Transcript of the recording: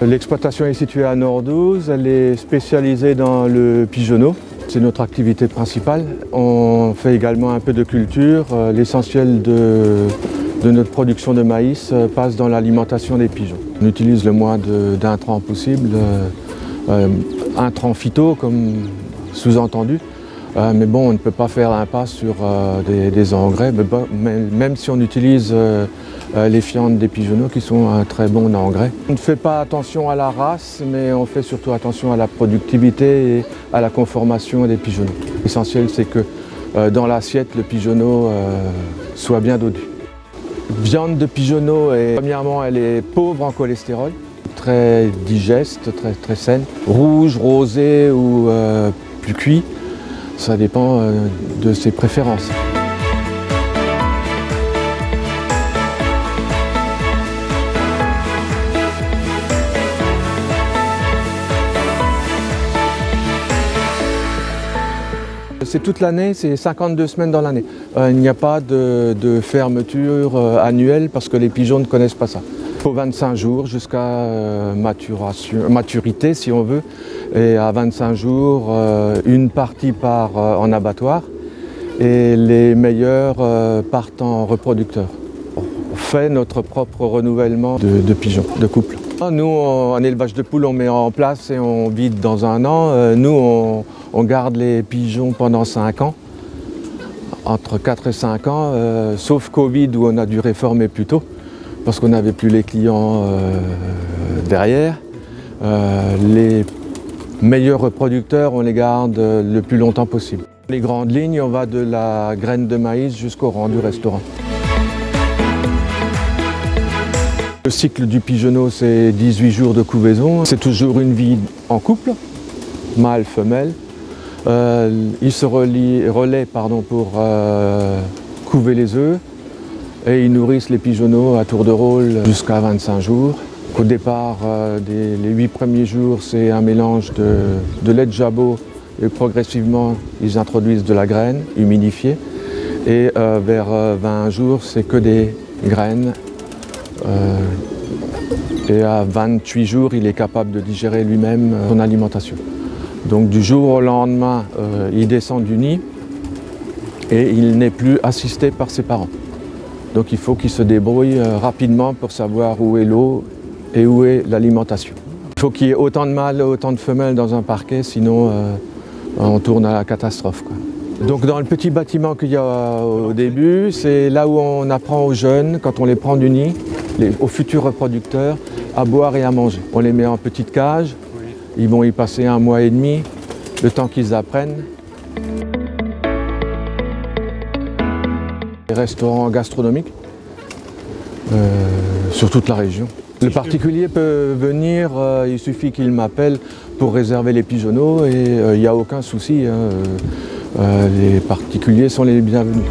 L'exploitation est située à Nordouze, elle est spécialisée dans le pigeonneau. C'est notre activité principale. On fait également un peu de culture. L'essentiel de notre production de maïs passe dans l'alimentation des pigeons. On utilise le moins d'intrants possible, intrants phyto comme sous-entendu. Mais bon, on ne peut pas faire l'impasse sur des engrais, même si on utilise les fientes des pigeonneaux qui sont un très bon engrais. On ne fait pas attention à la race, mais on fait surtout attention à la productivité et à la conformation des pigeonneaux. L'essentiel, c'est que dans l'assiette, le pigeonneau soit bien dodu. Viande de pigeonneau, premièrement, elle est pauvre en cholestérol, très digeste, très saine. Rouge, rosé ou plus cuit, ça dépend de ses préférences. C'est toute l'année, c'est 52 semaines dans l'année. Il n'y a pas de fermeture annuelle parce que les pigeons ne connaissent pas ça. Il faut 25 jours jusqu'à maturité si on veut. Et à 25 jours, une partie part en abattoir et les meilleurs partent en reproducteur. On fait notre propre renouvellement de pigeons, de couples. Nous, en élevage de poules, on met en place et on vide dans un an. Nous, on garde les pigeons pendant 5 ans, entre 4 et 5 ans, sauf Covid où on a dû réformer plus tôt, parce qu'on n'avait plus les clients derrière. Les meilleurs reproducteurs, on les garde le plus longtemps possible. Les grandes lignes, on va de la graine de maïs jusqu'au rang du restaurant. Le cycle du pigeonneau, c'est 18 jours de couvaison. C'est toujours une vie en couple, mâle, femelle. Ils se relaient pour couver les œufs et ils nourrissent les pigeonneaux à tour de rôle jusqu'à 25 jours. Au départ, les 8 premiers jours, c'est un mélange de lait de jabot et progressivement, ils introduisent de la graine humidifiée. Et vers 20 jours, c'est que des graines. Et à 28 jours, il est capable de digérer lui-même son alimentation. Donc du jour au lendemain, il descend du nid et il n'est plus assisté par ses parents. Donc il faut qu'il se débrouille rapidement pour savoir où est l'eau et où est l'alimentation. Il faut qu'il y ait autant de mâles, autant de femelles dans un parquet, sinon on tourne à la catastrophe, quoi. Donc dans le petit bâtiment qu'il y a au début, c'est là où on apprend aux jeunes, quand on les prend du nid, aux futurs reproducteurs, à boire et à manger. On les met en petite cage, ils vont y passer 1 mois et demi, le temps qu'ils apprennent. Les restaurants gastronomiques, sur toute la région. Le particulier peut venir, il suffit qu'il m'appelle pour réserver les pigeonneaux et il n'y a aucun souci. Les particuliers sont les bienvenus.